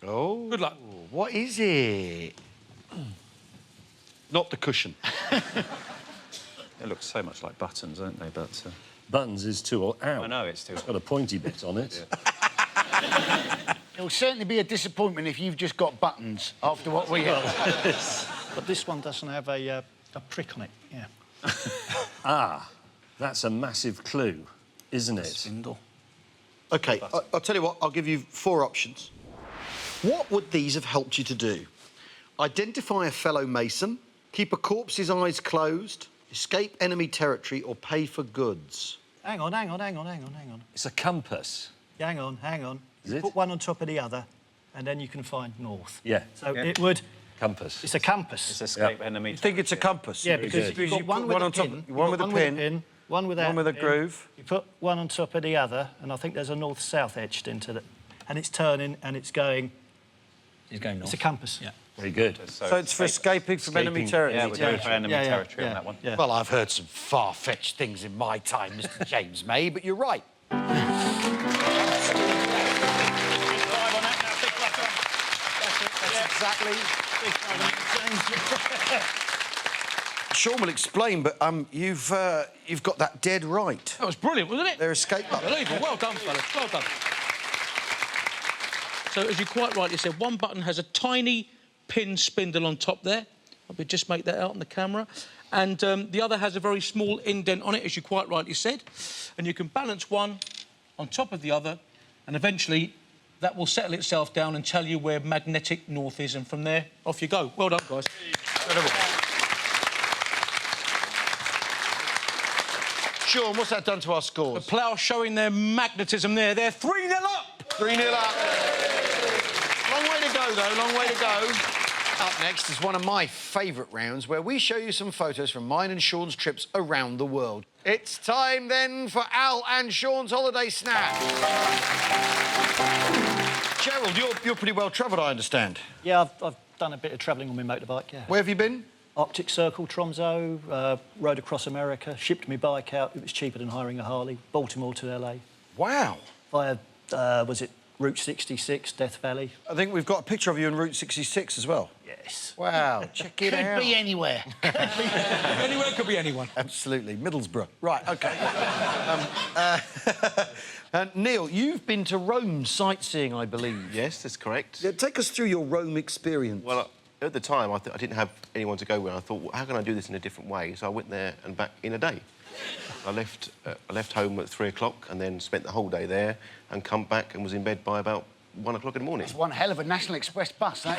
Oh. Good luck. What is it? Not the cushion. They look so much like buttons, don't they? But Buttons is too out. I know it's too. It's got a pointy bit on it. It'll certainly be a disappointment if you've just got buttons after what we have. But this one doesn't have a prick on it, yeah. Ah, that's a massive clue, isn't it? Spindle. OK, I'll tell you what, I'll give you 4 options. What would these have helped you to do? Identify a fellow Mason, keep a corpse's eyes closed, escape enemy territory, or pay for goods? Hang on. It's a compass. Hang on. Is You it? put one on top of the other, and then you can find north. Yeah. So it would... Compass. It's a compass. It's escape enemy. You think it's a compass? Yeah, because you've got one with a pin, one with a pin, one without one with a pin. groove. You put one on top of the other, and I think there's a north-south etched into it. And it's turning, and it's going... He's going north. It's a compass. Yeah. Very good. So it's for escaping from enemy territory? Yeah, we're going for enemy territory on that one. Yeah. Well, I've heard some far-fetched things in my time, Mr. James May, but you're right. That's exactly... Sean will explain, but you've got that dead right. That was brilliant, wasn't it? They're escape buttons. Unbelievable. Well done, fellas. Well done. So, as you quite rightly said, one button has a tiny pin spindle on top there. I could just make that out on the camera. And the other has a very small indent on it, as you quite rightly said. And you can balance one on top of the other, and eventually that will settle itself down and tell you where magnetic north is, and from there, off you go. Well done, guys. Incredible. Sean, what's that done to our scores? The Plough showing their magnetism there. They're 3-0 up. 3-0 up. Long way to go, though, long way to go. Up next is one of my favourite rounds where we show you some photos from mine and Sean's trips around the world. It's time, then, for Al and Sean's holiday snack. Gerald, you're pretty well travelled, I understand. Yeah, I've done a bit of travelling on my motorbike, yeah. Where have you been? Arctic Circle, Tromso, rode across America, shipped my bike out. It was cheaper than hiring a Harley. Baltimore to LA. Wow. Via, was it Route 66, Death Valley? I think we've got a picture of you on Route 66 as well. Yes. Wow, check it out. Could be anywhere. Anywhere could be anyone. Absolutely, Middlesbrough. Right, OK. Neil, you've been to Rome sightseeing, I believe. Yes, that's correct. Yeah, take us through your Rome experience. Well, at the time, I didn't have anyone to go with. I thought, well, how can I do this in a different way? So I went there and back in a day. I left home at 3 o'clock and then spent the whole day there and come back and was in bed by about 1 o'clock in the morning. It's one hell of a National Express bus, that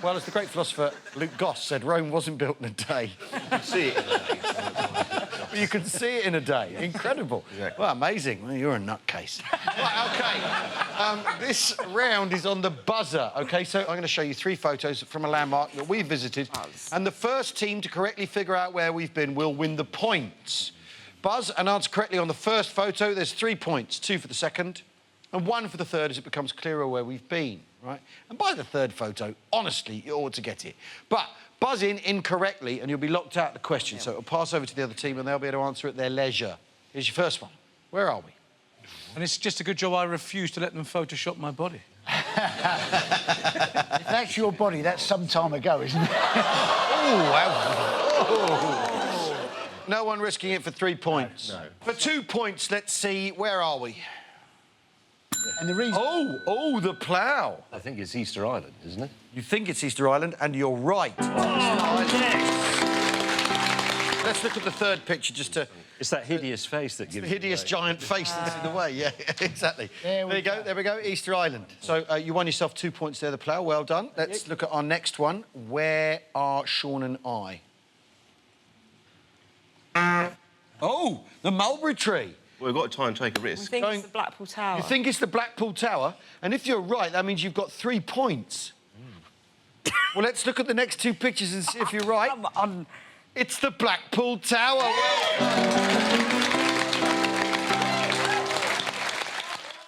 Well, as the great philosopher Luke Goss said, Rome wasn't built in a day. You can see it in a day. You can see it in a day. Incredible. Exactly. Well, amazing. Well, you're a nutcase. Right, OK. This round is on the buzzer, OK? So I'm going to show you 3 photos from a landmark that we visited. And the first team to correctly figure out where we've been will win the points. Buzz and answer correctly on the first photo. There's 3 points, 2 for the second and 1 for the third as it becomes clearer where we've been, right? And by the third photo, honestly, you ought to get it. But buzz in incorrectly and you'll be locked out of the question. So it'll pass over to the other team and they'll be able to answer at their leisure. Here's your first one. Where are we? And it's just a good job I refused to let them Photoshop my body. If that's your body, that's some time ago, isn't it? No one risking it for 3 points. No. For 2 points, let's see, where are we? And the reason... Oh, the Plough. I think it's Easter Island, isn't it? You think it's Easter Island, and you're right. Let's look at the third picture just to... It's that hideous face that gives The hideous it away. giant face that's in the way, yeah, exactly. There we go. There we go, Easter Island. So you won yourself 2 points there, the Plough, well done. Let's look at our next one. Where are Sean and I? Oh, the mulberry tree. Well, we've got to try and take a risk. I think it's the Blackpool Tower. You think it's the Blackpool Tower? And if you're right, that means you've got 3 points. Well, let's look at the next 2 pictures and see if you're right. Come on. It's the Blackpool Tower.